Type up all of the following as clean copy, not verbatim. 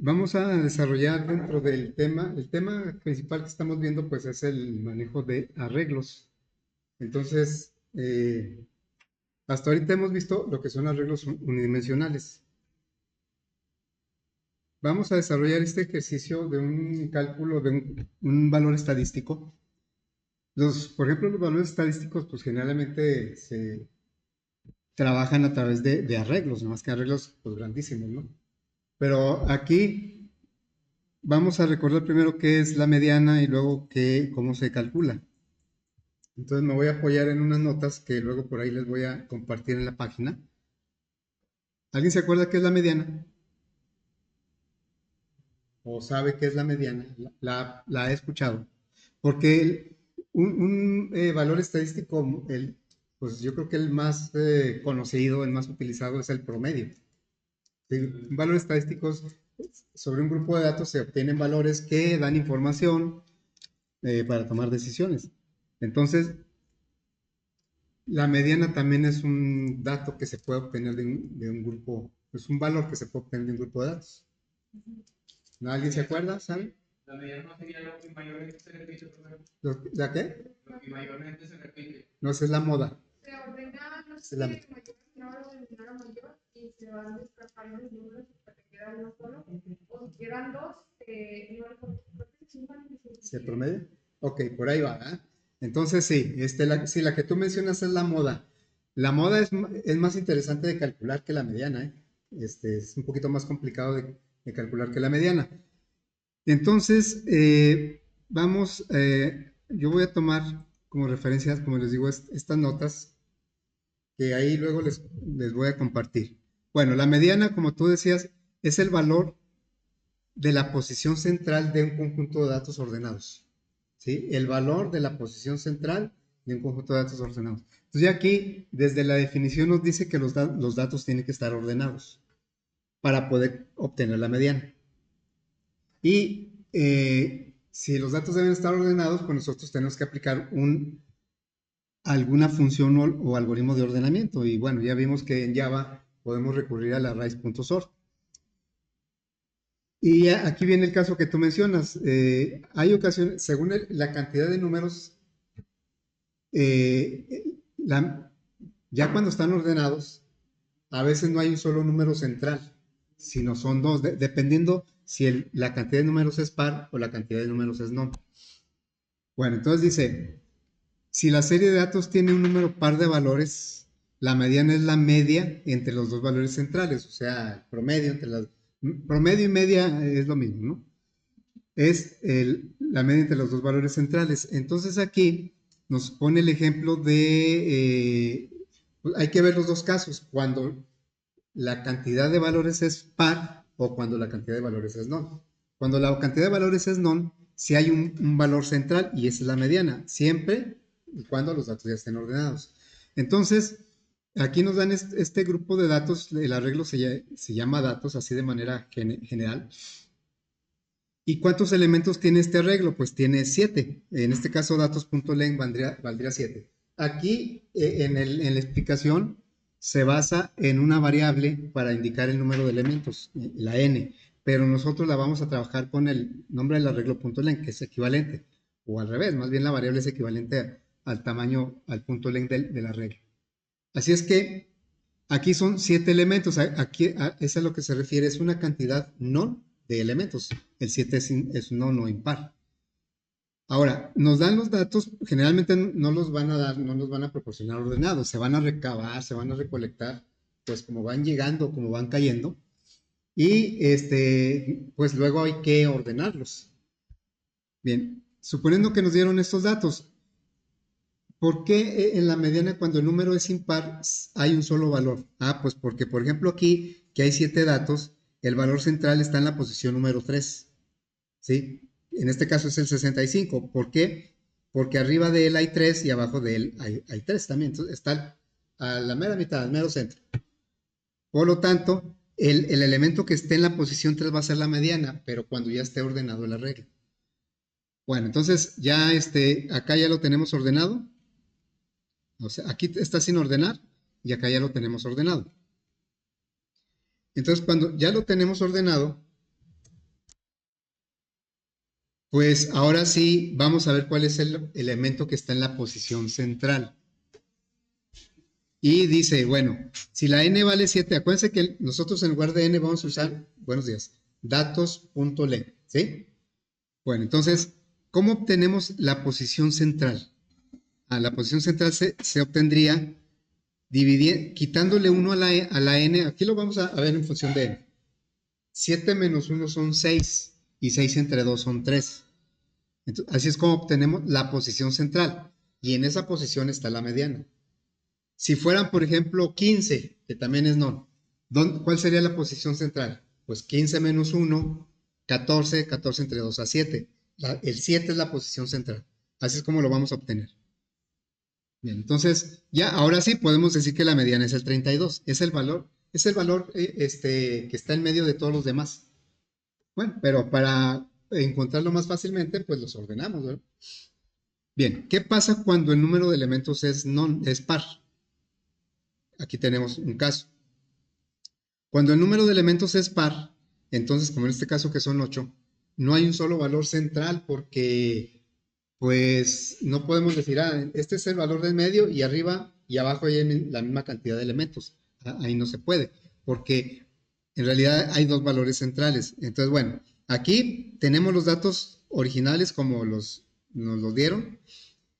Vamos a desarrollar dentro del tema, el tema principal que estamos viendo pues es el manejo de arreglos. Entonces, hasta ahorita hemos visto lo que son arreglos unidimensionales. Vamos a desarrollar este ejercicio de un cálculo de un valor estadístico. Por ejemplo, los valores estadísticos pues generalmente se trabajan a través de arreglos, más que arreglos pues grandísimos, ¿no? Pero aquí vamos a recordar primero qué es la mediana y luego cómo se calcula. Entonces me voy a apoyar en unas notas que luego por ahí les voy a compartir en la página. ¿Alguien se acuerda qué es la mediana? ¿O sabe qué es la mediana? La he escuchado. Porque un valor estadístico, pues yo creo que el más conocido, el más utilizado es el promedio. ¿Sí? Un valor estadístico sobre un grupo de datos se obtienen valores que dan información para tomar decisiones. Entonces, la mediana también es un dato que se puede obtener de un grupo, es un valor que se puede obtener de un grupo de datos. ¿No? ¿Alguien se acuerda? ¿Sabe? La mediana no sería lo que mayormente se repite, profesor. ¿La qué? Lo que mayormente se repite. No, esa es la moda. Se ordena, no Esa es la... sé, mayor de menor a mayor y se van descartando los números hasta que queda uno solo. O si quedan dos, ¿Se promedia? Ok, por ahí va, ¿eh? Entonces sí, sí, la que tú mencionas es la moda. La moda es más interesante de calcular que la mediana, ¿eh? Es un poquito más complicado de calcular que la mediana. Entonces, yo voy a tomar como referencias, como les digo, estas notas que ahí luego les voy a compartir. Bueno, la mediana, como tú decías, es el valor de la posición central de un conjunto de datos ordenados. ¿Sí? El valor de la posición central de un conjunto de datos ordenados. Entonces ya aquí, desde la definición nos dice que los datos tienen que estar ordenados para poder obtener la mediana. Y si los datos deben estar ordenados, pues nosotros tenemos que aplicar alguna función o algoritmo de ordenamiento. Y bueno, ya vimos que en Java podemos recurrir a la raíz.sort. Y aquí viene el caso que tú mencionas. Hay ocasiones, según la cantidad de números, eh, la, ya cuando están ordenados, a veces no hay un solo número central, sino son dos, dependiendo si la cantidad de números es par o la cantidad de números es non. Bueno, entonces dice, si la serie de datos tiene un número par de valores, la mediana es la media entre los dos valores centrales, o sea, el promedio entre promedio y media es lo mismo, ¿no? Es la media entre los dos valores centrales. Entonces aquí nos pone el ejemplo hay que ver los dos casos, cuando la cantidad de valores es par o cuando la cantidad de valores es non. Cuando la cantidad de valores es non, si hay un valor central y esa es la mediana, siempre y cuando los datos ya estén ordenados. Entonces, aquí nos dan este grupo de datos, el arreglo se llama datos así de manera general. ¿Y cuántos elementos tiene este arreglo? Pues tiene 7. En este caso, datos.len valdría 7. Aquí, en la explicación, se basa en una variable para indicar el número de elementos, la n, pero nosotros la vamos a trabajar con el nombre del arreglo.len, que es equivalente, o al revés, más bien la variable es equivalente al tamaño, al punto len del arreglo. Así es que aquí son 7 elementos, aquí es a lo que se refiere, es una cantidad non de elementos, el 7 es non o impar. Ahora, nos dan los datos, generalmente no los van a dar, no los van a proporcionar ordenados, se van a recabar, se van a recolectar, pues como van llegando, como van cayendo, y pues luego hay que ordenarlos. Bien, suponiendo que nos dieron estos datos, ¿por qué en la mediana cuando el número es impar hay un solo valor? Ah, pues porque por ejemplo aquí, que hay 7 datos, el valor central está en la posición número 3, ¿sí? En este caso es el 65. ¿Por qué? Porque arriba de él hay 3 y abajo de él hay 3 también. Entonces está a la mera mitad, al mero centro. Por lo tanto, el elemento que esté en la posición 3 va a ser la mediana, pero cuando ya esté ordenado el arreglo. Bueno, entonces ya acá ya lo tenemos ordenado. O sea, aquí está sin ordenar y acá ya lo tenemos ordenado. Entonces, cuando ya lo tenemos ordenado, Pues ahora sí, vamos a ver cuál es el elemento que está en la posición central. Y dice, bueno, si la n vale 7, acuérdense que nosotros en lugar de n vamos a usar, buenos días, datos.len, ¿sí? Bueno, entonces, ¿cómo obtenemos la posición central? La posición central se obtendría quitándole 1 a la n, aquí lo vamos a ver en función de n. 7 menos 1 son 6 y 6 entre 2 son 3. Entonces, así es como obtenemos la posición central y en esa posición está la mediana. Si fueran, por ejemplo, 15, que también es non, ¿cuál sería la posición central? Pues 15 menos 1, 14, 14 entre 2 a 7. El 7 es la posición central. Así es como lo vamos a obtener. Bien, entonces, ya ahora sí podemos decir que la mediana es el 32. Es el valor que está en medio de todos los demás. Bueno, pero para encontrarlo más fácilmente, pues los ordenamos, ¿verdad? Bien, ¿qué pasa cuando el número de elementos es par? Aquí tenemos un caso. Cuando el número de elementos es par, entonces, como en este caso que son 8, no hay un solo valor central porque, pues, no podemos decir, este es el valor del medio y arriba y abajo hay la misma cantidad de elementos. Ahí no se puede, porque en realidad hay dos valores centrales. Entonces, bueno, aquí tenemos los datos originales como nos los dieron.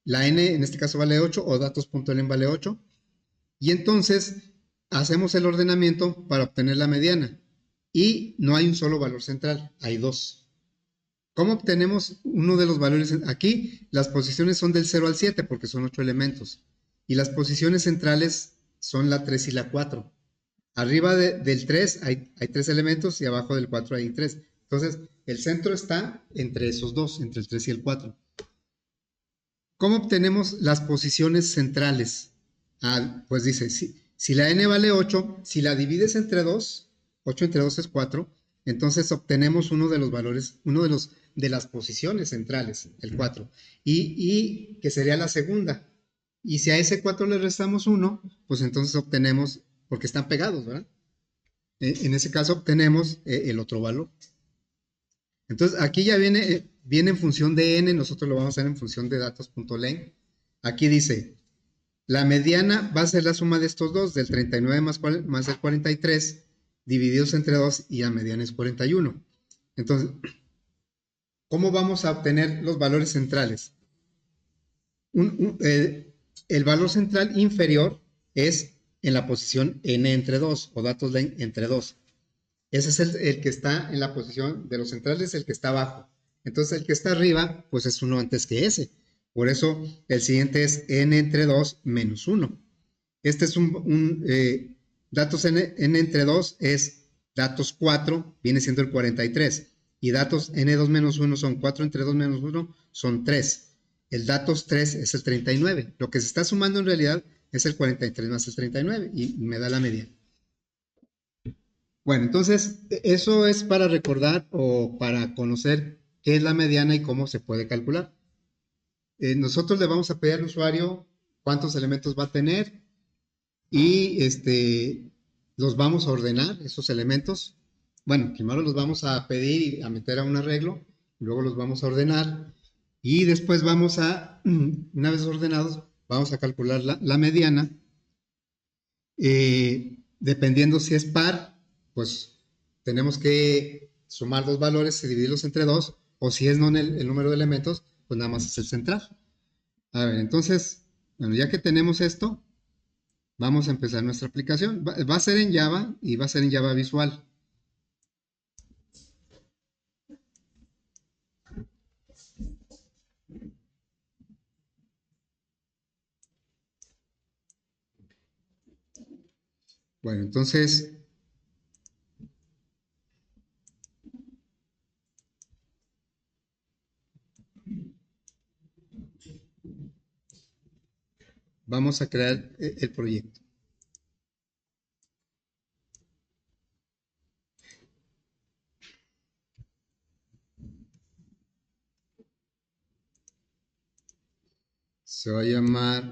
La n en este caso vale 8 o datos.len vale 8. Y entonces hacemos el ordenamiento para obtener la mediana. Y no hay un solo valor central, hay dos. ¿Cómo obtenemos uno de los valores? Aquí las posiciones son del 0 al 7 porque son 8 elementos. Y las posiciones centrales son la 3 y la 4. Arriba del 3 hay 3 elementos y abajo del 4 hay 3. Entonces, el centro está entre esos dos, entre el 3 y el 4. ¿Cómo obtenemos las posiciones centrales? Pues dice, si la n vale 8, si la divides entre 2, 8 entre 2 es 4, entonces obtenemos uno de los valores, de las posiciones centrales, el 4, y que sería la segunda. Y si a ese 4 le restamos 1, pues entonces obtenemos, porque están pegados, ¿verdad? En ese caso obtenemos el otro valor. Entonces, aquí ya viene en función de n, nosotros lo vamos a hacer en función de datos.len. Aquí dice, la mediana va a ser la suma de estos dos, del 39 más el 43, divididos entre 2 y la mediana es 41. Entonces, ¿cómo vamos a obtener los valores centrales? El valor central inferior es en la posición n entre 2 o datos len entre 2. Ese es el que está en la posición de los centrales, el que está abajo. Entonces el que está arriba, pues es uno antes que ese. Por eso el siguiente es n entre 2 menos 1. Este es datos n entre 2 es datos 4, viene siendo el 43. Y datos n2 menos 1 son 4 entre 2 menos 1 son 3. El datos 3 es el 39. Lo que se está sumando en realidad es el 43 más el 39 y me da la media. Bueno, entonces eso es para recordar o para conocer qué es la mediana y cómo se puede calcular. Nosotros le vamos a pedir al usuario cuántos elementos va a tener y los vamos a ordenar, esos elementos. Bueno, primero los vamos a pedir y a meter a un arreglo, luego los vamos a ordenar y después una vez ordenados, vamos a calcular la mediana. Dependiendo si es par, pues tenemos que sumar dos valores y dividirlos entre dos, o si es no el número de elementos, pues nada más es el central. A ver, entonces, bueno, ya que tenemos esto, vamos a empezar nuestra aplicación. Va a ser en Java y va a ser en Java Visual. Bueno, entonces, vamos a crear el proyecto. Se va a llamar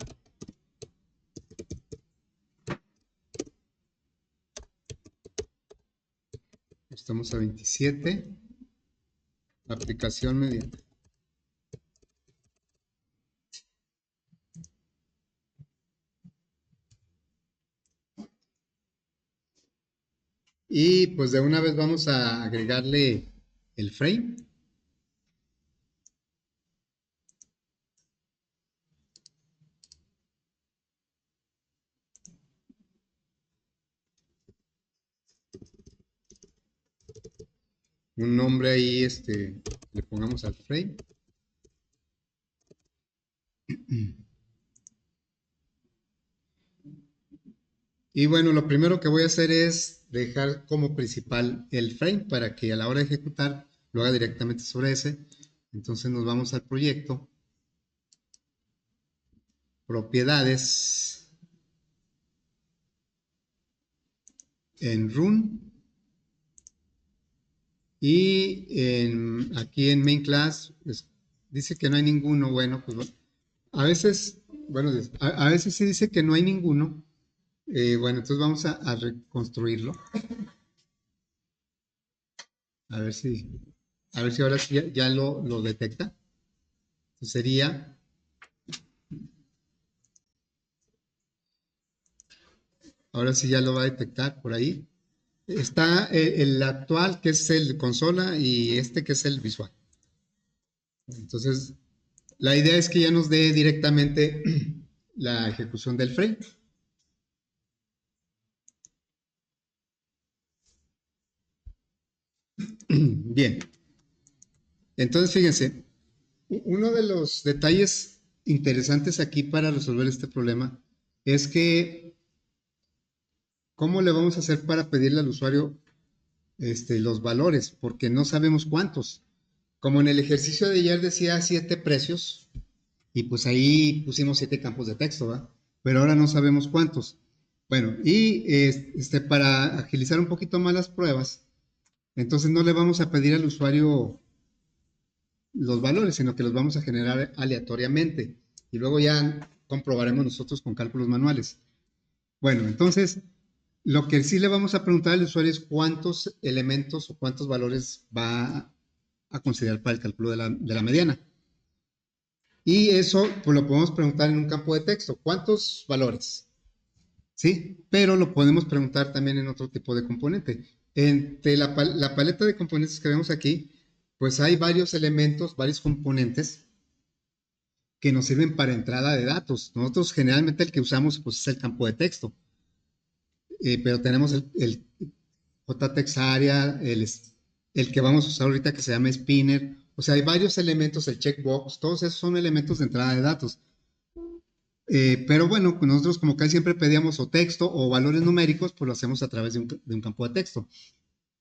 estamos a 27, aplicación mediante. Y pues de una vez vamos a agregarle el frame. Un nombre ahí, le pongamos al frame. Y bueno, lo primero que voy a hacer es dejar como principal el frame para que a la hora de ejecutar lo haga directamente sobre ese. Entonces nos vamos al proyecto, propiedades, en run y aquí en main class dice que no hay ninguno. Bueno, pues a veces, bueno, a veces sí dice que no hay ninguno. Bueno, entonces vamos a reconstruirlo. A ver si, ahora sí ya lo detecta. Entonces sería, ahora sí ya lo va a detectar por ahí. Está el actual, que es el consola, y este que es el visual. Entonces, la idea es que ya nos dé directamente la ejecución del frame. Bien, entonces fíjense, uno de los detalles interesantes aquí para resolver este problema es que, ¿cómo le vamos a hacer para pedirle al usuario los valores? Porque no sabemos cuántos. Como en el ejercicio de ayer decía 7 precios, y pues ahí pusimos 7 campos de texto, ¿va? Pero ahora no sabemos cuántos. Bueno, y para agilizar un poquito más las pruebas, entonces no le vamos a pedir al usuario los valores, sino que los vamos a generar aleatoriamente. Y luego ya comprobaremos nosotros con cálculos manuales. Bueno, entonces, lo que sí le vamos a preguntar al usuario es cuántos elementos o cuántos valores va a considerar para el cálculo de la mediana. Y eso pues lo podemos preguntar en un campo de texto. ¿Cuántos valores? ¿Sí? Pero lo podemos preguntar también en otro tipo de componente. Entre la paleta de componentes que vemos aquí, pues hay varios elementos, varios componentes que nos sirven para entrada de datos. Nosotros generalmente el que usamos pues es el campo de texto, pero tenemos el JText Area, el que vamos a usar ahorita que se llama Spinner. O sea, hay varios elementos, el checkbox, todos esos son elementos de entrada de datos. Pero bueno, pues nosotros como casi siempre pedíamos o texto o valores numéricos, pues lo hacemos a través de un campo de texto.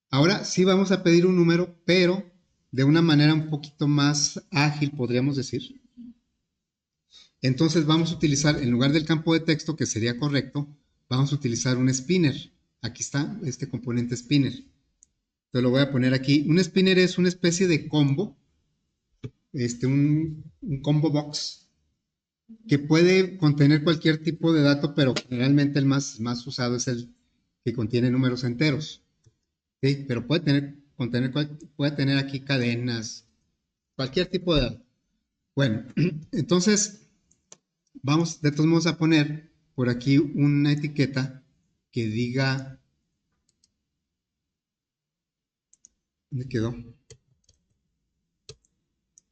Ahora sí vamos a pedir un número, pero de una manera un poquito más ágil, podríamos decir. Entonces vamos a utilizar, en lugar del campo de texto, que sería correcto, vamos a utilizar un spinner. Aquí está este componente spinner. Entonces lo voy a poner aquí. Un spinner es una especie de combo, un combo box, que puede contener cualquier tipo de dato, pero generalmente el más usado es el que contiene números enteros. ¿Sí? Pero puede tener aquí cadenas, cualquier tipo de dato. Bueno, entonces vamos de todos modos a poner por aquí una etiqueta que diga, ¿dónde quedó?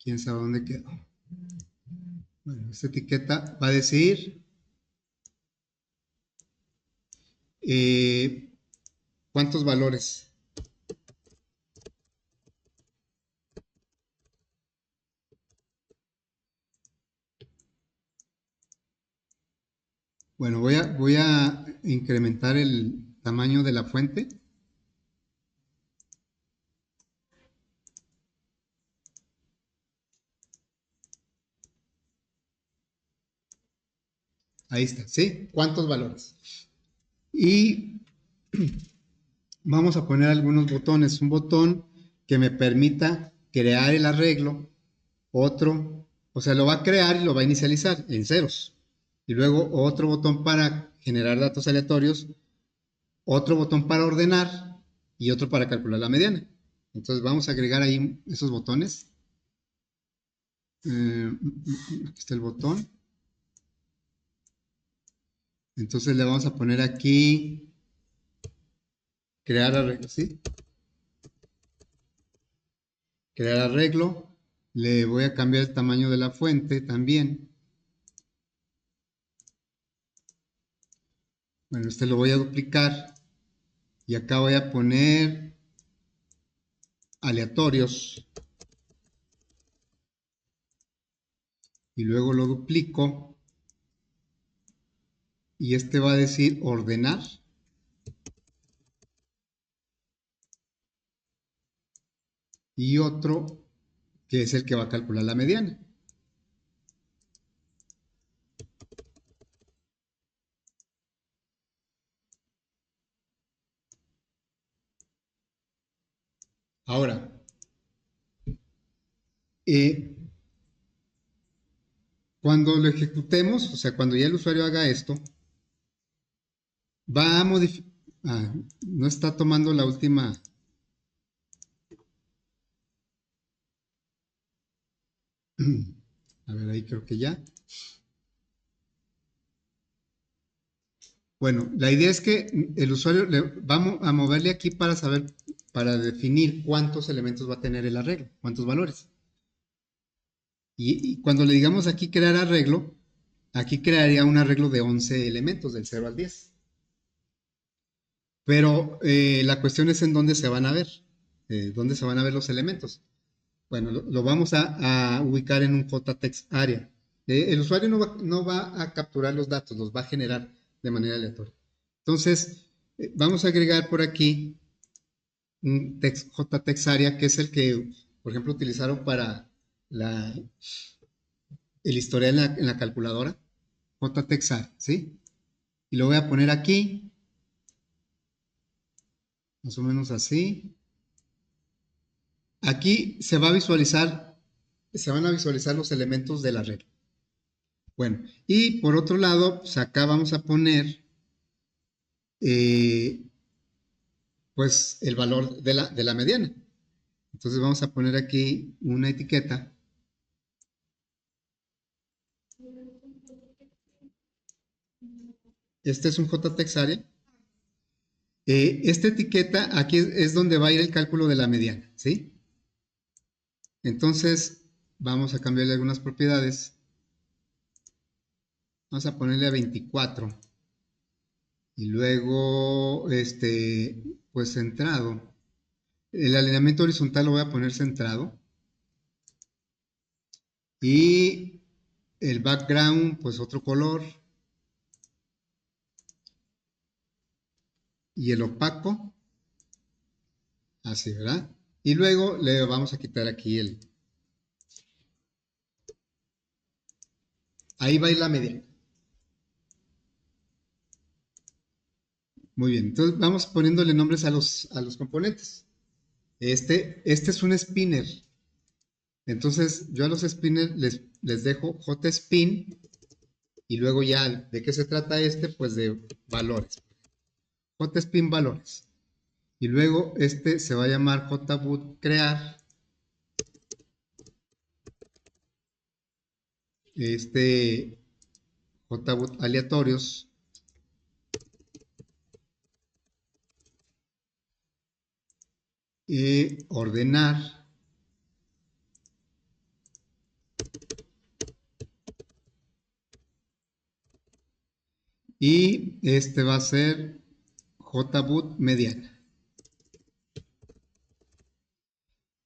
¿Quién sabe dónde quedó? Bueno, esta etiqueta va a decir cuántos valores. Bueno, voy a incrementar el tamaño de la fuente. Ahí está, ¿sí? ¿Cuántos valores? Y vamos a poner algunos botones. Un botón que me permita crear el arreglo. Otro, o sea, lo va a crear y lo va a inicializar en ceros. Y luego otro botón para generar datos aleatorios. Otro botón para ordenar y otro para calcular la mediana. Entonces vamos a agregar ahí esos botones. Aquí está el botón. Entonces le vamos a poner aquí crear arreglo, ¿sí? Crear arreglo. Le voy a cambiar el tamaño de la fuente también. Bueno, este lo voy a duplicar. Y acá voy a poner aleatorios. Y luego lo duplico. Y este va a decir ordenar. Y otro que es el que va a calcular la mediana. Ahora, cuando lo ejecutemos, o sea, cuando ya el usuario haga esto, va a modificar, no está tomando la última, a ver, ahí creo que ya. Bueno, la idea es que el usuario vamos a moverle aquí para saber, para definir cuántos elementos va a tener el arreglo, cuántos valores. Y cuando le digamos aquí crear arreglo, aquí crearía un arreglo de 11 elementos, del 0 al 10. Pero la cuestión es en dónde se van a ver, dónde se van a ver los elementos. Bueno, lo vamos a ubicar en un JText area. El usuario no va a capturar los datos, los va a generar de manera aleatoria. Entonces, vamos a agregar por aquí un JText area, que es el que, por ejemplo, utilizaron para el historial en la calculadora. JText area, ¿sí? Y lo voy a poner aquí, más o menos así. Aquí se van a visualizar los elementos de la regla. Bueno, y por otro lado, pues acá vamos a poner pues el valor de la mediana. Entonces vamos a poner aquí una etiqueta. Este es un JText area. Esta etiqueta aquí es donde va a ir el cálculo de la mediana, ¿sí? Entonces vamos a cambiarle algunas propiedades. Vamos a ponerle a 24. Y luego, pues centrado. El alineamiento horizontal lo voy a poner centrado. Y el background, pues otro color. Y el opaco. Así, ¿verdad? Y luego le vamos a quitar aquí el... Ahí va a ir la mediana. Muy bien, entonces vamos poniéndole nombres a los componentes. Este es un spinner. Entonces yo a los spinners les dejo JSpin y luego ya, ¿de qué se trata este? Pues de valores. JSpin valores. Y luego este se va a llamar JBoot crear. JBoot aleatorios. Y ordenar. Y este va a ser JBoot mediana.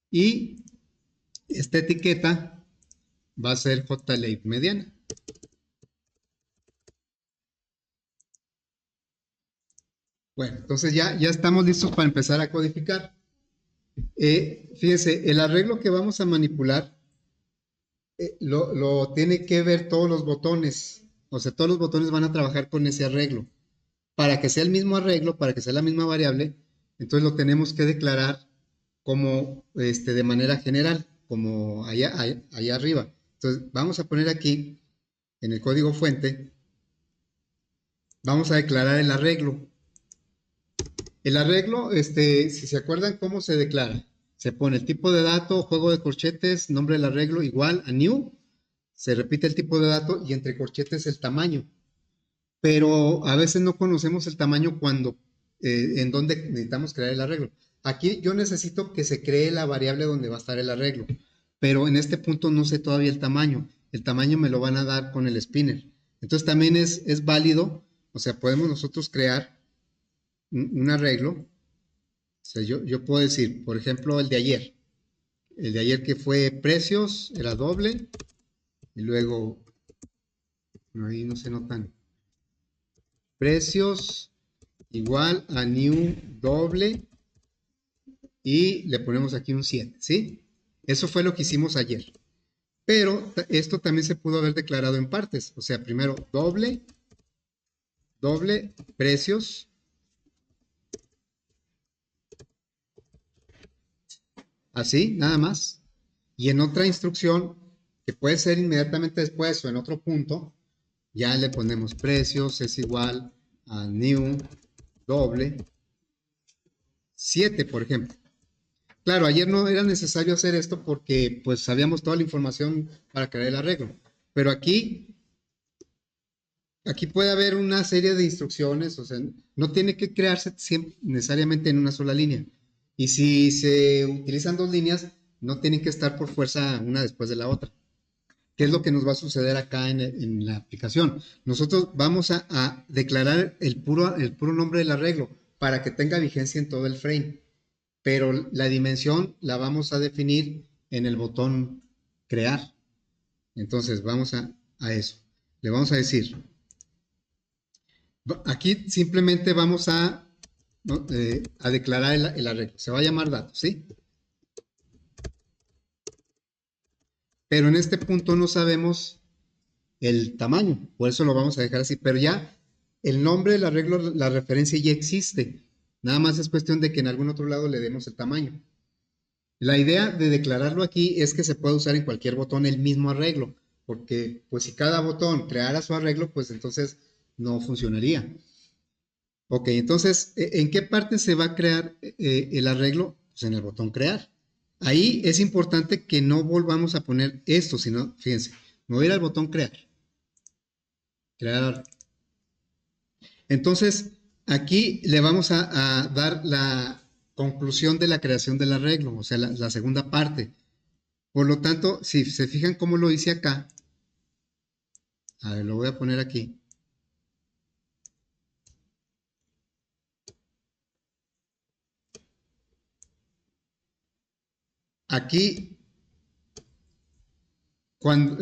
Y esta etiqueta va a ser JLate mediana. Bueno, entonces ya estamos listos para empezar a codificar. Fíjense, el arreglo que vamos a manipular lo tiene que ver todos los botones. O sea, todos los botones van a trabajar con ese arreglo. Para que sea el mismo arreglo, para que sea la misma variable, entonces lo tenemos que declarar como de manera general, como allá arriba. Entonces, vamos a poner aquí en el código fuente, vamos a declarar el arreglo. El arreglo, si se acuerdan cómo se declara, se pone el tipo de dato, juego de corchetes, nombre del arreglo igual a new, se repite el tipo de dato y entre corchetes el tamaño. Pero a veces no conocemos el tamaño cuando en dónde necesitamos crear el arreglo. Aquí yo necesito que se cree la variable donde va a estar el arreglo, pero en este punto no sé todavía el tamaño. El tamaño me lo van a dar con el spinner. Entonces también es válido, o sea, podemos nosotros crear un arreglo. O sea, yo puedo decir, por ejemplo, el de ayer que fue precios, era doble, y luego, bueno, ahí no se notan, precios igual a new doble, y le ponemos aquí un 7, ¿sí? Eso fue lo que hicimos ayer. Pero esto también se pudo haber declarado en partes. O sea, primero doble, precios, así, nada más. Y en otra instrucción, que puede ser inmediatamente después o en otro punto, ya le ponemos precios es igual a new doble 7, por ejemplo. Claro, ayer no era necesario hacer esto porque pues sabíamos toda la información para crear el arreglo. Pero aquí puede haber una serie de instrucciones, o sea, no tiene que crearse necesariamente en una sola línea. Y si se utilizan dos líneas, no tienen que estar por fuerza una después de la otra. ¿Qué es lo que nos va a suceder acá en la aplicación? Nosotros vamos a declarar el puro nombre del arreglo para que tenga vigencia en todo el frame, pero la dimensión la vamos a definir en el botón crear. Entonces vamos a eso. Le vamos a decir, aquí simplemente vamos a declarar el arreglo. Se va a llamar datos, ¿sí? Pero en este punto no sabemos el tamaño, por eso lo vamos a dejar así. Pero ya el nombre del arreglo, la referencia ya existe. Nada más es cuestión de que en algún otro lado le demos el tamaño. La idea de declararlo aquí es que se puede usar en cualquier botón el mismo arreglo, porque pues si cada botón creara su arreglo, pues entonces no funcionaría. Ok, entonces, ¿en qué parte se va a crear el arreglo? Pues en el botón crear. Ahí es importante que no volvamos a poner esto, sino, fíjense, me voy a ir al botón crear. Crear. Entonces, aquí le vamos a dar la conclusión de la creación del arreglo, o sea, la segunda parte. Por lo tanto, si se fijan cómo lo hice acá, a ver, lo voy a poner aquí. Aquí, cuando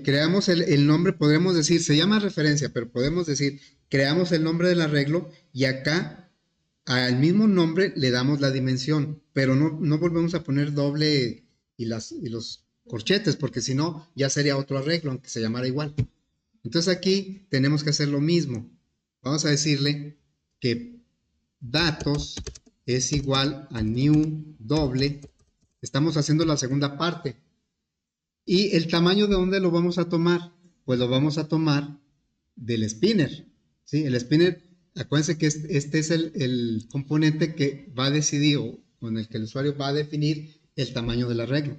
creamos el nombre, podemos decir, se llama referencia, pero podemos decir, creamos el nombre del arreglo y acá al mismo nombre le damos la dimensión, pero no volvemos a poner doble y los corchetes, porque si no, ya sería otro arreglo, aunque se llamara igual. Entonces aquí tenemos que hacer lo mismo. Vamos a decirle que datos es igual a new doble. Estamos haciendo la segunda parte. ¿Y el tamaño de dónde lo vamos a tomar? Pues lo vamos a tomar del spinner. ¿Sí? El spinner, acuérdense que este es el componente que va a decidir o con el que el usuario va a definir el tamaño del arreglo.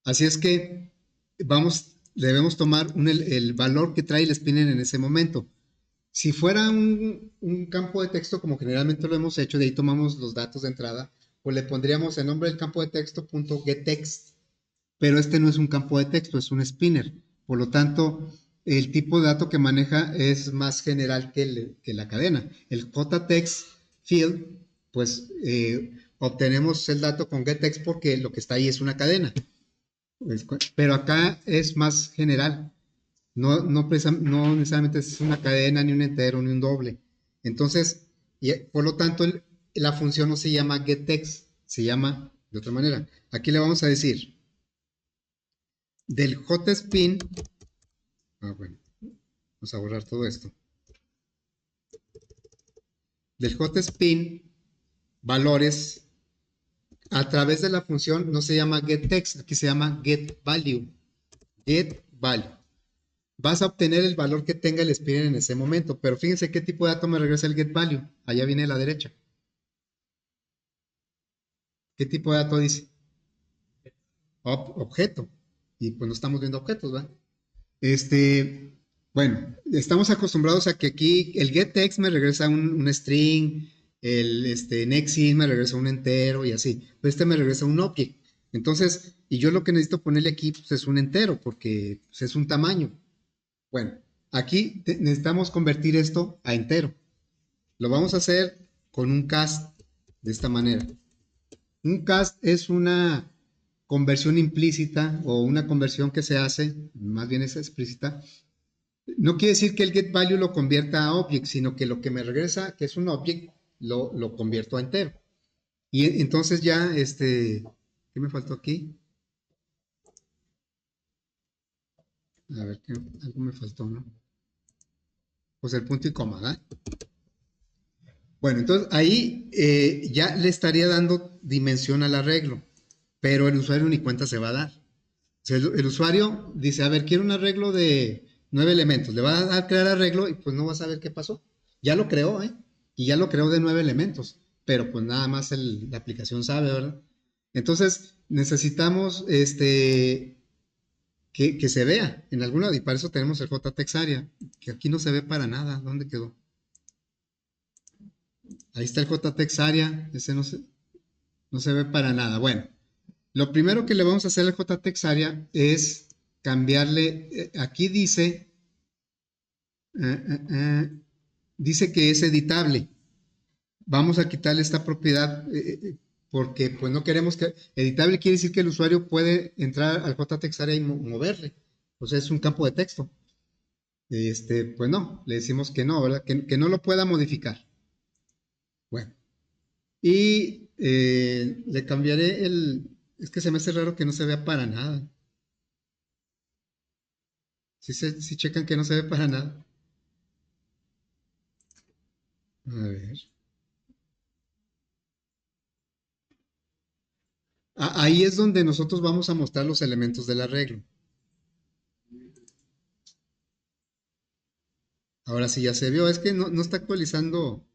Así es que debemos tomar el valor que trae el spinner en ese momento. Si fuera un campo de texto, como generalmente lo hemos hecho, de ahí tomamos los datos de entrada, pues le pondríamos el nombre del campo de texto .getText. Pero este no es un campo de texto, es un spinner. Por lo tanto, el tipo de dato que maneja es más general que la cadena. El JText field, pues obtenemos el dato con getText porque lo que está ahí es una cadena. Pero acá es más general. No necesariamente es una cadena, ni un entero, ni un doble. Entonces, por lo tanto, la función no se llama getText, se llama de otra manera. Aquí le vamos a decir del JSpin, bueno, vamos a borrar todo esto. Del JSpin, valores, a través de la función no se llama getText, aquí se llama getValue. GetValue. Vas a obtener el valor que tenga el spinner en ese momento, pero fíjense qué tipo de dato me regresa el getValue. Allá viene a la derecha. ¿Qué tipo de dato dice? Objeto. Y pues no estamos viendo objetos, ¿verdad? Bueno, estamos acostumbrados a que aquí el getText me regresa un string NextInt me regresa un entero y así. Pero este me regresa un object. Entonces, y yo lo que necesito ponerle aquí pues, es un entero, porque pues, es un tamaño. Bueno, aquí necesitamos convertir esto a entero. Lo vamos a hacer con un cast de esta manera. Un cast es una conversión implícita o una conversión que se hace, más bien es explícita. No quiere decir que el getValue lo convierta a object, sino que lo que me regresa, que es un object, lo convierto a entero. Y entonces ya, ¿qué me faltó aquí? A ver, algo me faltó, ¿no? Pues el punto y coma, ¿verdad? Bueno, entonces ahí ya le estaría dando dimensión al arreglo, pero el usuario ni cuenta se va a dar. O sea, el usuario dice, a ver, quiero un arreglo de 9 elementos. Le va a dar crear arreglo y pues no va a saber qué pasó. Ya lo creó, ¿eh? Y ya lo creó de 9 elementos, pero pues nada más la aplicación sabe, ¿verdad? Entonces necesitamos que se vea en algún lado y para eso tenemos el JText Aria, que aquí no se ve para nada. ¿Dónde quedó? Ahí está el JText Aria, ese no se ve para nada. Bueno, lo primero que le vamos a hacer al JText Aria es cambiarle, aquí dice que es editable. Vamos a quitarle esta propiedad porque pues no queremos que, editable quiere decir que el usuario puede entrar al JText Aria y moverle. O sea, es un campo de texto. Pues no, le decimos que no, ¿verdad? Que no lo pueda modificar. Bueno, y le cambiaré es que se me hace raro que no se vea para nada. Si checan que no se ve para nada. A ver. Ahí es donde nosotros vamos a mostrar los elementos del arreglo. Ahora sí ya se vio, es que no está actualizando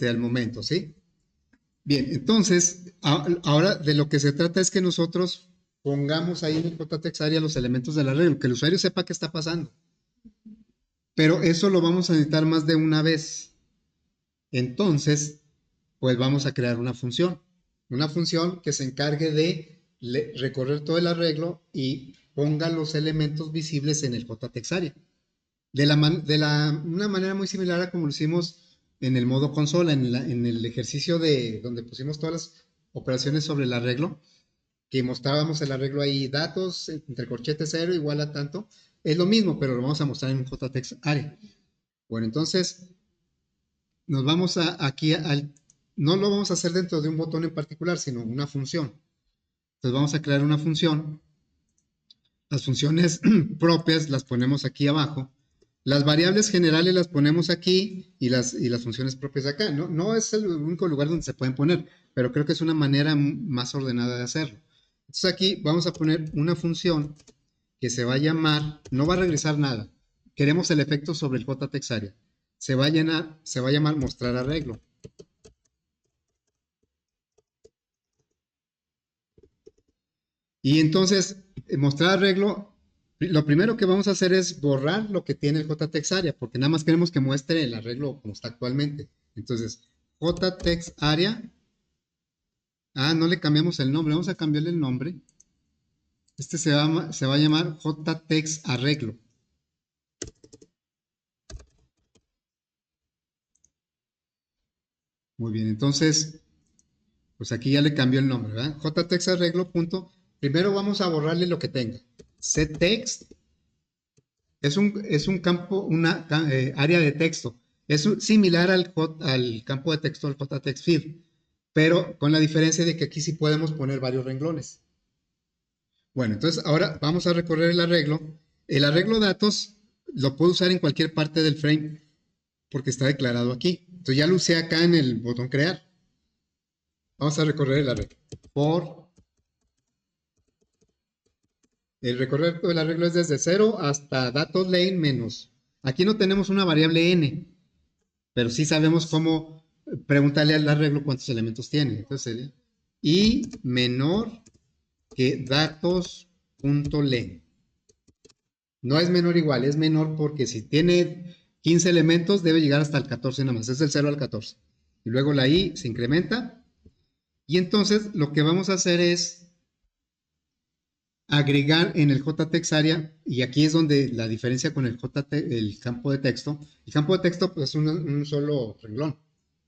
al momento, ¿sí? Bien, entonces, ahora de lo que se trata es que nosotros pongamos ahí en el JText Aria los elementos del arreglo, que el usuario sepa qué está pasando. Pero eso lo vamos a necesitar más de una vez. Entonces, pues vamos a crear una función que se encargue de recorrer todo el arreglo y ponga los elementos visibles en el JText Aria. Una manera muy similar a como lo hicimos en el modo consola, en el ejercicio donde pusimos todas las operaciones sobre el arreglo, que mostrábamos el arreglo ahí, datos entre corchete 0 igual a tanto. Es lo mismo, pero lo vamos a mostrar en un JText Aria. Bueno, entonces nos vamos aquí no lo vamos a hacer dentro de un botón en particular, sino una función. Entonces vamos a crear una función. Las funciones propias las ponemos aquí abajo. Las variables generales las ponemos aquí y las funciones propias acá. No es el único lugar donde se pueden poner, pero creo que es una manera más ordenada de hacerlo. Entonces aquí vamos a poner una función que se va a llamar, no va a regresar nada. Queremos el efecto sobre el JText Aria. Se va a llamar mostrar arreglo. Y entonces, mostrar arreglo, lo primero que vamos a hacer es borrar lo que tiene el JText Aria, porque nada más queremos que muestre el arreglo como está actualmente. Entonces, JText Aria. No le cambiamos el nombre, vamos a cambiarle el nombre. Se va a llamar JText Arreglo. Muy bien, entonces, pues aquí ya le cambió el nombre, ¿verdad? JText Arreglo. Primero vamos a borrarle lo que tenga. setText es un campo, una área de texto. Es similar al campo de texto del JText Field, pero con la diferencia de que aquí sí podemos poner varios renglones. Bueno, entonces ahora vamos a recorrer el arreglo. El arreglo datos lo puedo usar en cualquier parte del frame porque está declarado aquí. Entonces ya lo usé acá en el botón crear. Vamos a recorrer el arreglo. El recorrer del arreglo es desde 0 hasta datos lane menos. Aquí no tenemos una variable n, pero sí sabemos cómo preguntarle al arreglo cuántos elementos tiene. Entonces sería y menor que datos.len. No es menor igual, es menor porque si tiene 15 elementos, debe llegar hasta el 14 nada más, es del 0 al 14. Y luego la i se incrementa. Y entonces lo que vamos a hacer es agregar en el JText Area, y aquí es donde la diferencia con el campo de texto. El campo de texto pues, es un solo renglón.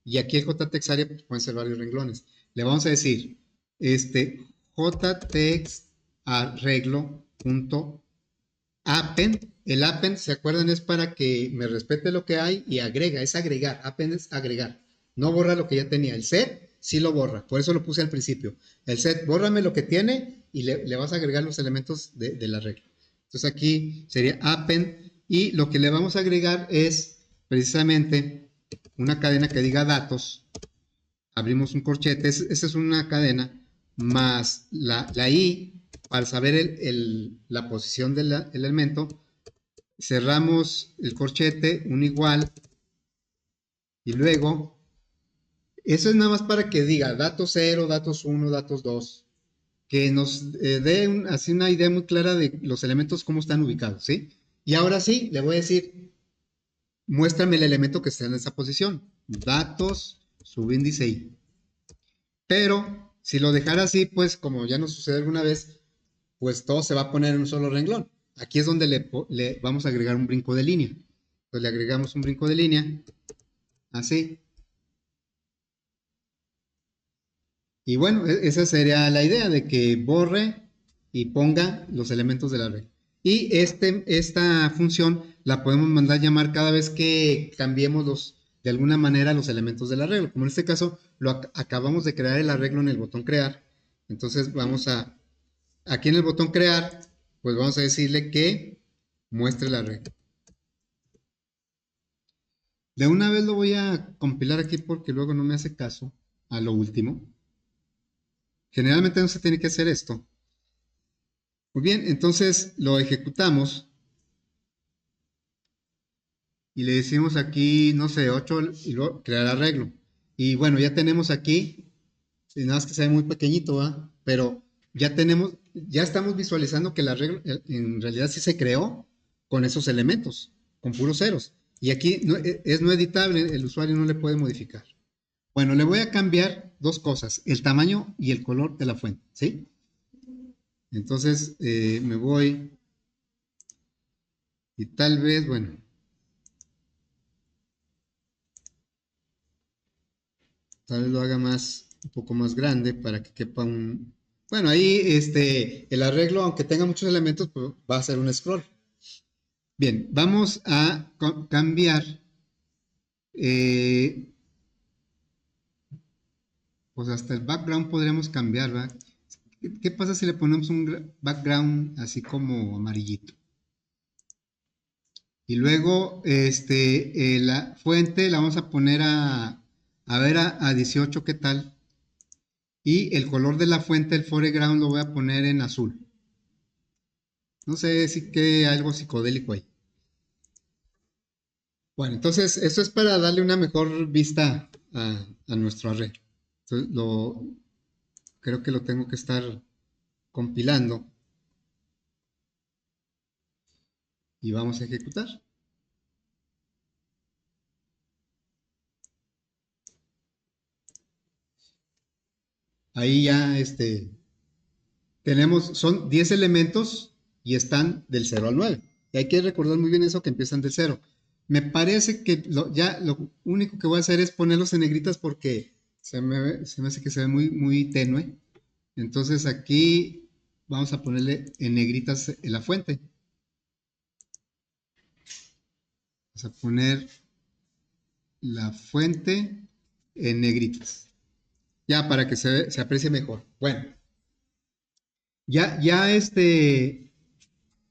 Y aquí el JText Area pues, pueden ser varios renglones. Le vamos a decir, JText arreglo.append. El append, ¿se acuerdan? Es para que me respete lo que hay y agrega, es agregar. Append es agregar. No borra lo que ya tenía. El set sí lo borra. Por eso lo puse al principio. El set, bórrame lo que tiene y le vas a agregar los elementos de la regla. Entonces aquí sería append y lo que le vamos a agregar es precisamente una cadena que diga datos. Abrimos un corchete. Esa es una cadena más la i para saber la posición del elemento. Cerramos el corchete, un igual, y luego, eso es nada más para que diga datos 0, datos 1, datos 2, que nos dé así una idea muy clara de los elementos, cómo están ubicados, ¿sí? Y ahora sí, le voy a decir, muéstrame el elemento que está en esa posición, datos, subíndice i. Pero, si lo dejara así, pues como ya nos sucede alguna vez, pues todo se va a poner en un solo renglón. Aquí es donde le vamos a agregar un brinco de línea. Entonces le agregamos un brinco de línea, así. Y bueno, esa sería la idea de que borre y ponga los elementos de la red. Y esta función la podemos mandar llamar cada vez que cambiemos de alguna manera los elementos del arreglo. Como en este caso, acabamos de crear el arreglo en el botón crear. Entonces vamos aquí en el botón crear, pues vamos a decirle que muestre el arreglo. De una vez lo voy a compilar aquí porque luego no me hace caso a lo último. Generalmente no se tiene que hacer esto. Muy bien, entonces lo ejecutamos y le decimos aquí, no sé, 8 y luego crear arreglo. Y bueno, ya tenemos aquí, y nada más que se ve muy pequeñito, ¿va? Pero ya estamos visualizando que el arreglo en realidad sí se creó con esos elementos, con puros ceros. Y aquí es no editable, el usuario no le puede modificar. Bueno, le voy a cambiar dos cosas, el tamaño y el color de la fuente, ¿sí? Entonces me voy y tal vez, bueno, tal vez lo haga un poco más grande para que quepa un... Bueno, ahí el arreglo, aunque tenga muchos elementos, pues va a ser un scroll. Bien, vamos a cambiar, pues hasta el background podríamos cambiar, ¿verdad? ¿Qué pasa si le ponemos un background así como amarillito? Y luego, la fuente la vamos a poner a ver a 18, ¿qué tal? Y el color de la fuente, el foreground, lo voy a poner en azul. No sé si quede algo psicodélico ahí. Bueno, entonces, esto es para darle una mejor vista a nuestro arreglo. Entonces, creo que lo tengo que estar compilando. Y vamos a ejecutar. Ahí ya, son 10 elementos y están del 0 al 9. Y hay que recordar muy bien eso que empiezan del 0. Me parece que ya lo único que voy a hacer es ponerlos en negritas porque se me hace que se ve muy, muy tenue. Entonces aquí vamos a ponerle en negritas en la fuente. Vamos a poner la fuente en negritas. Ya para que se aprecie mejor. Bueno, ya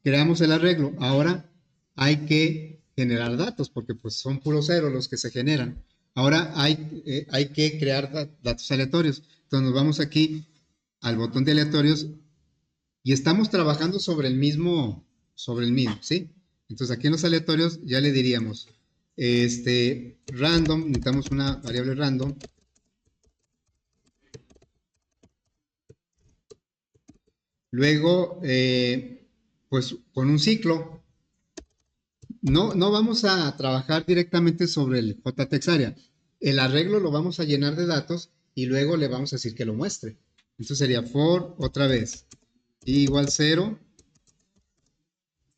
creamos el arreglo. Ahora hay que generar datos porque pues son puros ceros los que se generan. Ahora hay que crear datos aleatorios. Entonces nos vamos aquí al botón de aleatorios y estamos trabajando sobre el mismo, ¿sí? Entonces aquí en los aleatorios ya le diríamos, random, necesitamos una variable random. Luego, pues con un ciclo, no vamos a trabajar directamente sobre el JText Area. El arreglo lo vamos a llenar de datos y luego le vamos a decir que lo muestre. Entonces sería for, otra vez, i igual 0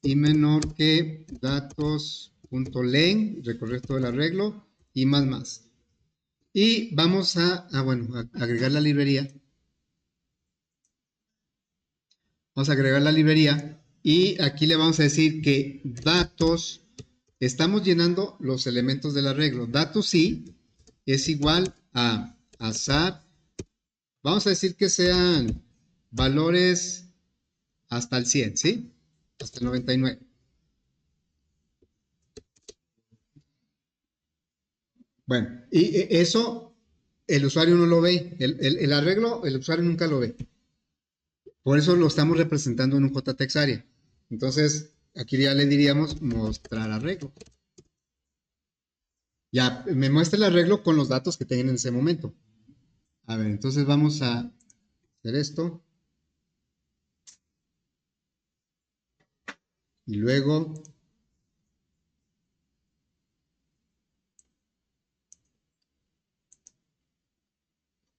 y menor que datos.len, recorrer todo el arreglo y más. Y vamos a agregar la librería. Vamos a agregar la librería y aquí le vamos a decir que datos, estamos llenando los elementos del arreglo. Datos sí es igual a azar. Vamos a decir que sean valores hasta el 100, ¿sí? Hasta el 99. Bueno, y eso el usuario no lo ve. El arreglo, el usuario nunca lo ve. Por eso lo estamos representando en un JText Area. Entonces, aquí ya le diríamos mostrar arreglo. Ya, me muestra el arreglo con los datos que tengan en ese momento. A ver, entonces vamos a hacer esto. Y luego...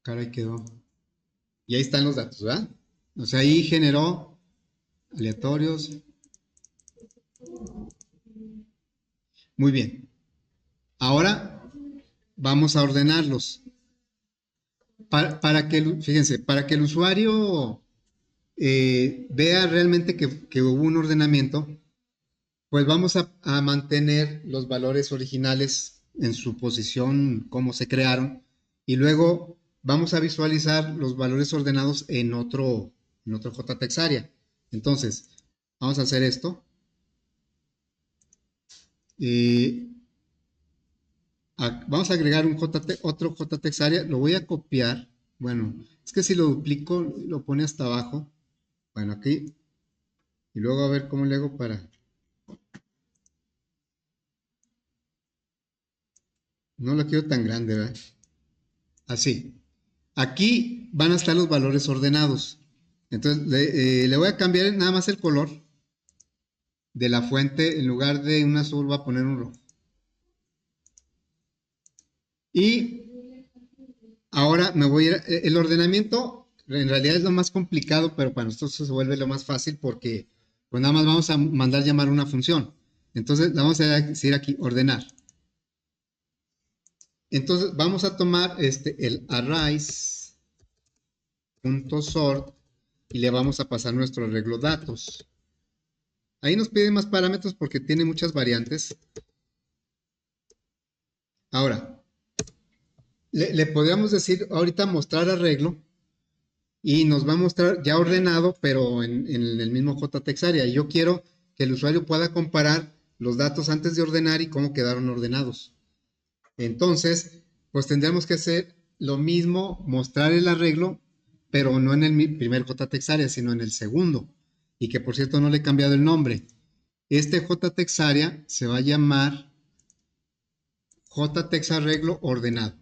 Caray, quedó. Y ahí están los datos, ¿verdad? O sea, ahí generó aleatorios. Muy bien. Ahora vamos a ordenarlos. Fíjense, para que el usuario vea realmente que hubo un ordenamiento, pues vamos a mantener los valores originales en su posición, como se crearon, y luego vamos a visualizar los valores ordenados en otro JText Area. Entonces, vamos a hacer esto. Vamos a agregar otro JText Area. Lo voy a copiar. Bueno, es que si lo duplico, lo pone hasta abajo. Bueno, aquí. Y luego a ver cómo le hago para... No lo quiero tan grande, ¿verdad? Así. Aquí van a estar los valores ordenados. Entonces, le voy a cambiar nada más el color de la fuente. En lugar de un azul, va a poner un rojo. Y ahora me voy a ir... El ordenamiento en realidad es lo más complicado, pero para nosotros se vuelve lo más fácil porque pues nada más vamos a mandar llamar una función. Entonces, vamos a decir aquí, ordenar. Entonces, vamos a tomar el arrays.sort y le vamos a pasar nuestro arreglo datos. Ahí nos pide más parámetros porque tiene muchas variantes. Ahora, le podríamos decir ahorita mostrar arreglo y nos va a mostrar ya ordenado, pero en el mismo JText Area. Yo quiero que el usuario pueda comparar los datos antes de ordenar y cómo quedaron ordenados. Entonces, pues tendríamos que hacer lo mismo, mostrar el arreglo, pero no en el primer JText Area, sino en el segundo. Y que por cierto no le he cambiado el nombre. Este JText Area se va a llamar JText arreglo ordenado.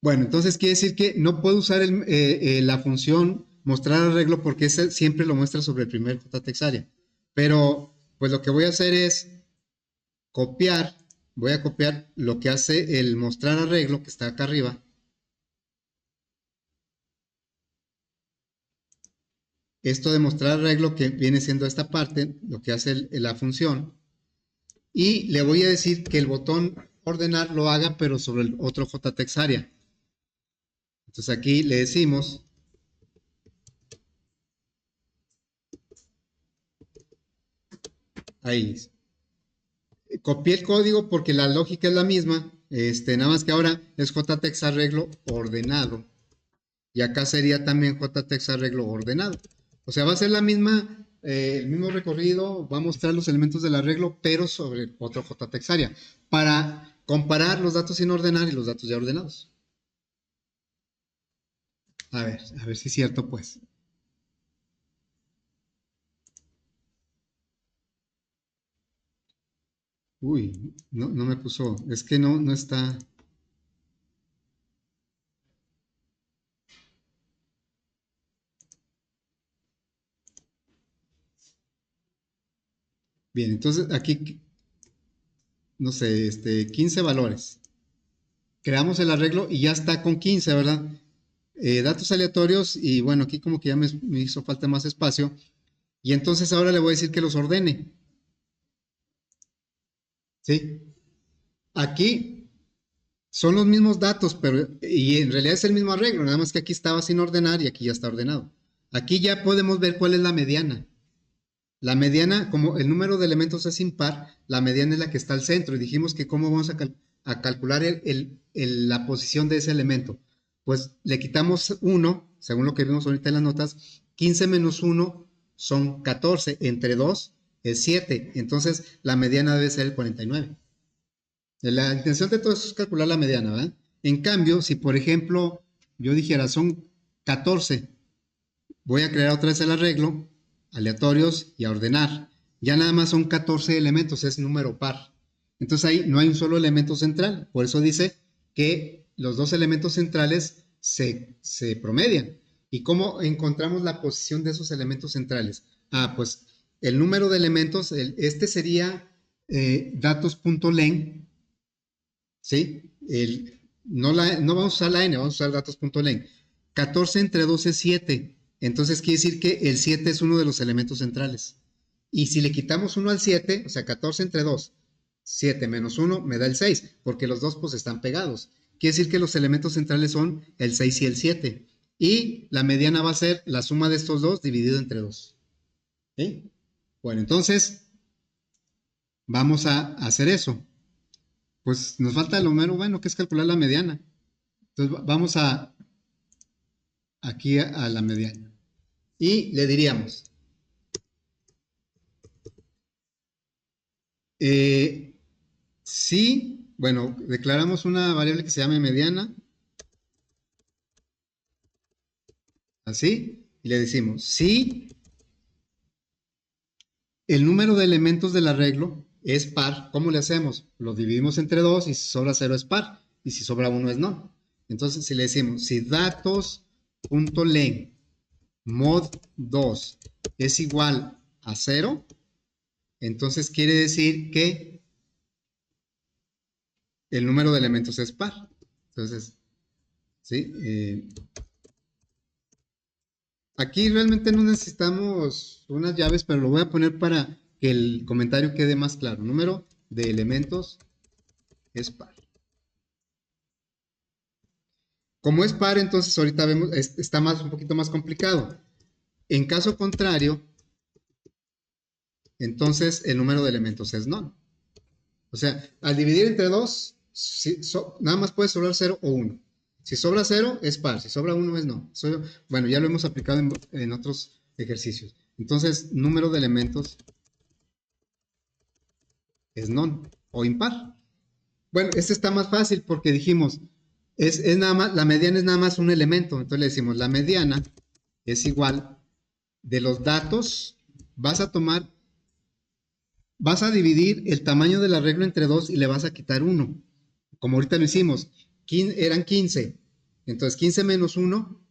Bueno, entonces quiere decir que no puedo usar la función mostrar arreglo porque ese siempre lo muestra sobre el primer JText Area. Pero pues lo que voy a hacer es voy a copiar lo que hace el mostrar arreglo que está acá arriba. Esto de mostrar arreglo que viene siendo esta parte, lo que hace la función. Y le voy a decir que el botón ordenar lo haga pero sobre el otro JText Area. Entonces aquí le decimos ahí. Copié el código porque la lógica es la misma. Nada más que ahora es JText arreglo ordenado. Y acá sería también JText arreglo ordenado. O sea, va a ser el mismo recorrido, va a mostrar los elementos del arreglo, pero sobre otro JText Area. Para comparar los datos sin ordenar y los datos ya ordenados. A ver si es cierto, pues. Uy, no me puso. Es que no está. Bien, entonces aquí, no sé, 15 valores. Creamos el arreglo y ya está con 15, ¿verdad? Datos aleatorios y bueno, aquí como que ya me hizo falta más espacio. Y entonces ahora le voy a decir que los ordene. ¿Sí? Aquí son los mismos datos, pero y en realidad es el mismo arreglo, nada más que aquí estaba sin ordenar y aquí ya está ordenado. Aquí ya podemos ver cuál es la mediana. La mediana, como el número de elementos es impar, la mediana es la que está al centro. Y dijimos que cómo vamos a calcular la posición de ese elemento. Pues le quitamos 1, según lo que vimos ahorita en las notas, 15 menos 1 son 14, entre 2 es 7. Entonces la mediana debe ser el 49. La intención de todo eso es calcular la mediana, ¿verdad? En cambio, si por ejemplo yo dijera son 14, voy a crear otra vez el arreglo, aleatorios y a ordenar. Ya nada más son 14 elementos, es número par. Entonces ahí no hay un solo elemento central. Por eso dice que los dos elementos centrales se promedian. ¿Y cómo encontramos la posición de esos elementos centrales? Ah, pues el número de elementos, este sería datos.len, ¿sí? No vamos a usar la n, vamos a usar datos.len. 14 entre 2 es 7. Entonces quiere decir que el 7 es uno de los elementos centrales. Y si le quitamos 1 al 7, o sea, 14 entre 2, 7 menos 1 me da el 6, porque los dos pues están pegados. Quiere decir que los elementos centrales son el 6 y el 7. Y la mediana va a ser la suma de estos dos dividido entre 2. ¿Sí? Bueno, entonces vamos a hacer eso. Pues nos falta lo mero bueno, que es calcular la mediana. Entonces vamos aquí a la mediana. Y le diríamos, si, bueno, declaramos una variable que se llame mediana, así, y le decimos, si el número de elementos del arreglo es par, ¿cómo le hacemos? Lo dividimos entre 2 y si sobra 0 es par, y si sobra 1 es no. Entonces, si le decimos, si datos.len mod 2 es igual a 0, entonces quiere decir que el número de elementos es par. Entonces, ¿sí? Aquí realmente no necesitamos unas llaves, pero lo voy a poner para que el comentario quede más claro. Número de elementos es par. Como es par, entonces ahorita vemos, está un poquito más complicado. En caso contrario, entonces el número de elementos es non. O sea, al dividir entre 2, nada más puede sobrar 0 o 1. Si sobra 0 es par, si sobra 1 es no. Bueno, ya lo hemos aplicado en otros ejercicios. Entonces, número de elementos es non o impar. Bueno, este está más fácil porque dijimos, es nada más, la mediana es nada más un elemento. Entonces le decimos, la mediana es igual de los datos, vas a dividir el tamaño del arreglo entre 2 y le vas a quitar 1. Como ahorita lo hicimos, eran 15. Entonces 15 menos 1,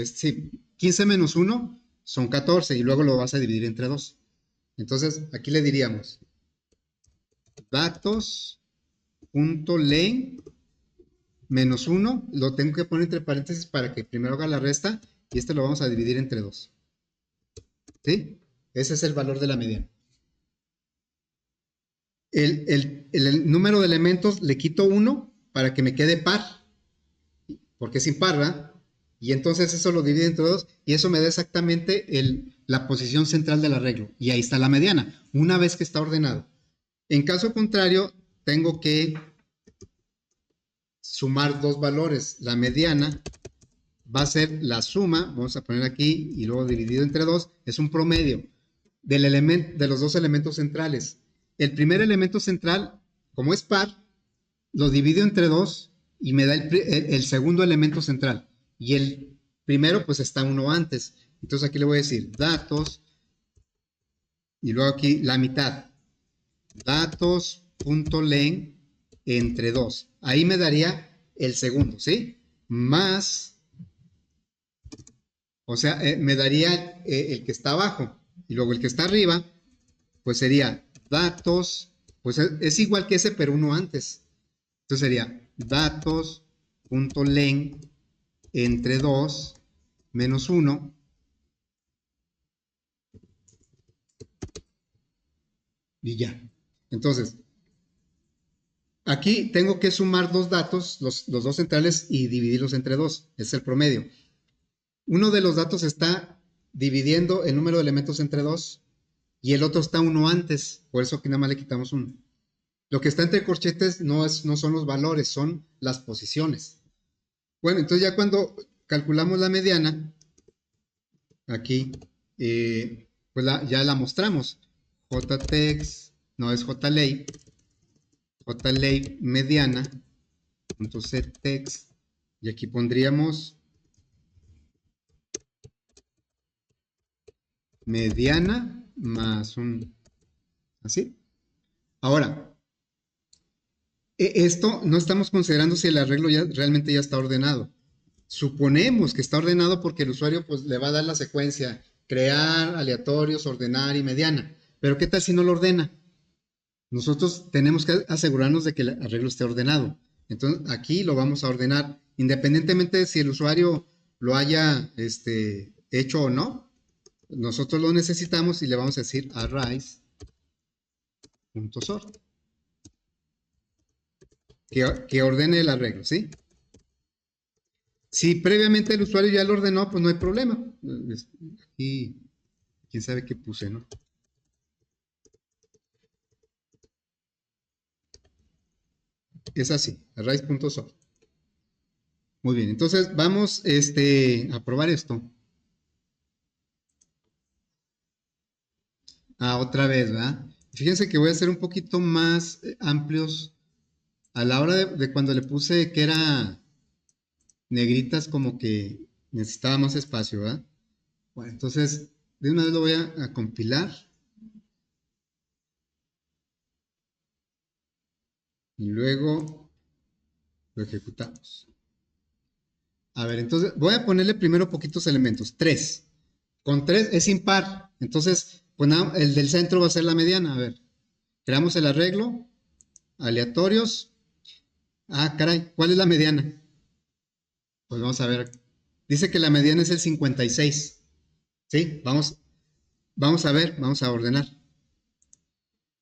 sí, 15 menos 1 son 14 y luego lo vas a dividir entre 2. Entonces aquí le diríamos datos.len menos 1, lo tengo que poner entre paréntesis para que primero haga la resta y este lo vamos a dividir entre 2. ¿Sí? Ese es el valor de la mediana. El número de elementos le quito 1 para que me quede par, porque es impar, ¿verdad? Y entonces eso lo divido entre 2 y eso me da exactamente la posición central del arreglo. Y ahí está la mediana, una vez que está ordenado. En caso contrario, tengo que sumar dos valores. La mediana va a ser la suma, vamos a poner aquí, y luego dividido entre 2, es un promedio de los dos elementos centrales. El primer elemento central, como es par, lo divido entre 2 y me da el segundo elemento central. Y el primero, pues está uno antes. Entonces aquí le voy a decir datos, y luego aquí la mitad. Datos.len entre 2. Ahí me daría el segundo, ¿sí? Más, o sea, me daría el que está abajo. Y luego el que está arriba, pues sería datos, pues es igual que ese, pero uno antes. Entonces sería datos.len entre 2 menos 1. Y ya. Entonces, aquí tengo que sumar dos datos, los dos centrales, y dividirlos entre 2. Es el promedio. Uno de los datos está dividiendo el número de elementos entre 2 y el otro está uno antes. Por eso aquí nada más le quitamos 1. Lo que está entre corchetes no son los valores, son las posiciones. Bueno, entonces ya cuando calculamos la mediana, aquí, pues ya la mostramos. JTex, no es JLey, JLey mediana, punto CTex, y aquí pondríamos mediana más un, así. Ahora, esto no estamos considerando si el arreglo realmente ya está ordenado. Suponemos que está ordenado porque el usuario pues le va a dar la secuencia crear, aleatorios, ordenar y mediana. Pero ¿qué tal si no lo ordena? Nosotros tenemos que asegurarnos de que el arreglo esté ordenado. Entonces aquí lo vamos a ordenar independientemente de si el usuario lo haya hecho o no. Nosotros lo necesitamos y le vamos a decir arrays.sort que ordene el arreglo, ¿sí? Si previamente el usuario ya lo ordenó, pues no hay problema. Aquí, quién sabe qué puse, ¿no? Es así, arrays.sort. Muy bien, entonces vamos a probar esto. Otra vez, ¿verdad? Fíjense que voy a hacer un poquito más amplios. A la hora de cuando le puse que era negritas, como que necesitaba más espacio, ¿verdad? Bueno, entonces de una vez lo voy a compilar. Y luego lo ejecutamos. A ver, entonces voy a ponerle primero poquitos elementos. 3. Con 3 es impar. Entonces, pues nada, el del centro va a ser la mediana. A ver, creamos el arreglo. Aleatorios. Caray, ¿cuál es la mediana? Pues vamos a ver. Dice que la mediana es el 56. ¿Sí? Vamos a ver, vamos a ordenar.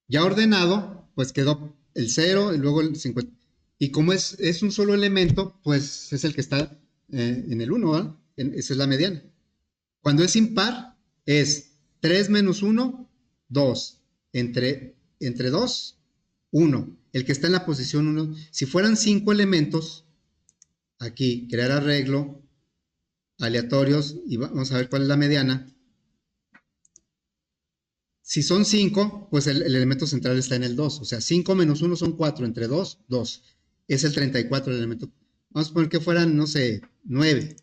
Ya ordenado, pues quedó el 0 y luego el 50. Y como es un solo elemento, pues es el que está en el 1, ¿verdad? Esa es la mediana. Cuando es impar, es 3 menos 1, 2. Entre 2, 1. El que está en la posición 1. Si fueran 5 elementos, aquí, crear arreglo, aleatorios, y vamos a ver cuál es la mediana. Si son 5, pues el elemento central está en el 2. O sea, 5 menos 1 son 4. Entre 2, 2. Es el 34 el elemento. Vamos a poner que fueran, no sé, 9.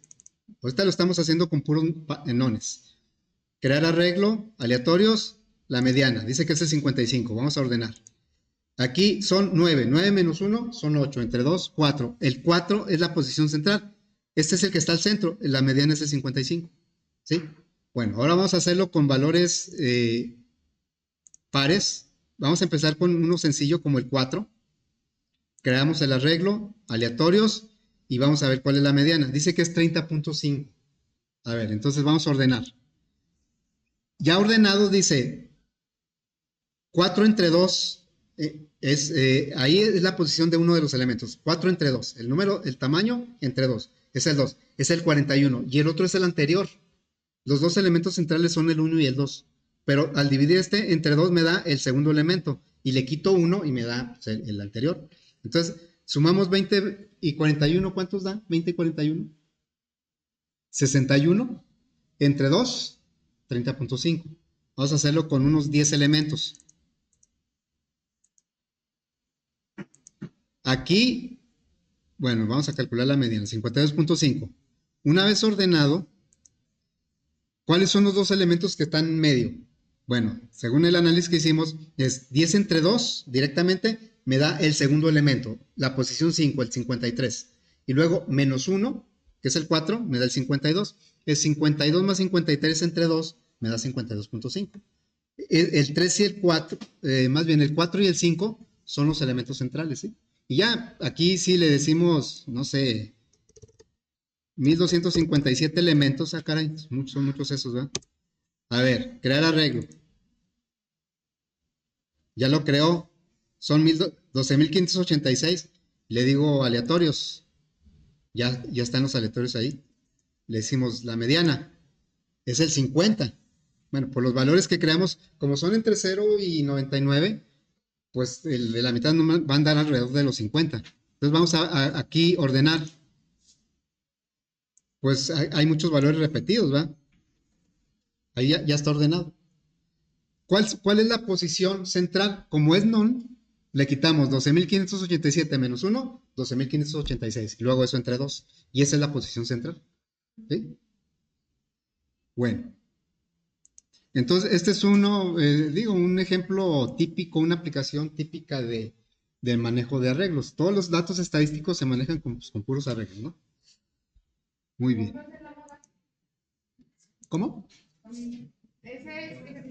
Ahorita lo estamos haciendo con puros nones. Crear arreglo, aleatorios, la mediana. Dice que es el 55. Vamos a ordenar. Aquí son 9. 9 menos 1 son 8. Entre 2, 4. El 4 es la posición central. Este es el que está al centro. La mediana es el 55. ¿Sí? Bueno, ahora vamos a hacerlo con valores pares. Vamos a empezar con uno sencillo como el 4. Creamos el arreglo, aleatorios, y vamos a ver cuál es la mediana. Dice que es 30.5. A ver, entonces vamos a ordenar. Ya ordenado dice 4 entre 2, ahí es la posición de uno de los elementos. 4 entre 2, el tamaño entre 2, es el 2, es el 41, y el otro es el anterior. Los dos elementos centrales son el 1 y el 2. Pero al dividir este entre 2 me da el segundo elemento. Y le quito 1 y me da pues, el anterior. Entonces, sumamos 20 y 41. ¿Cuántos da? 20 y 41. 61. Entre 2, 30.5. Vamos a hacerlo con unos 10 elementos. Aquí, bueno, vamos a calcular la mediana. 52.5. Una vez ordenado, ¿cuáles son los dos elementos que están en medio? Bueno, según el análisis que hicimos, es 10 entre 2 directamente me da el segundo elemento, la posición 5, el 53. Y luego menos 1, que es el 4, me da el 52. El 52 más 53 entre 2 me da 52.5. El 3 y el 4, más bien el 4 y el 5 son los elementos centrales, ¿sí? Y ya, aquí sí le decimos, no sé, 1257 elementos. Ah, caray, son muchos esos, ¿verdad? A ver, crear arreglo. Ya lo creó. Son 12.586. Le digo aleatorios. Ya están los aleatorios ahí. Le decimos la mediana. Es el 50. Bueno, por los valores que creamos, como son entre 0 y 99, pues el de la mitad va a andar alrededor de los 50. Entonces vamos a aquí ordenar. Pues hay muchos valores repetidos, ¿va? Ahí ya está ordenado. ¿Cuál es la posición central? Como es non, le quitamos 12.587 menos 1, 12.586. Y luego eso entre 2. Y esa es la posición central. ¿Sí? Bueno. Entonces, este es un ejemplo típico, una aplicación típica del manejo de arreglos. Todos los datos estadísticos se manejan con puros arreglos, ¿no? Muy bien. ¿Cómo? Ese es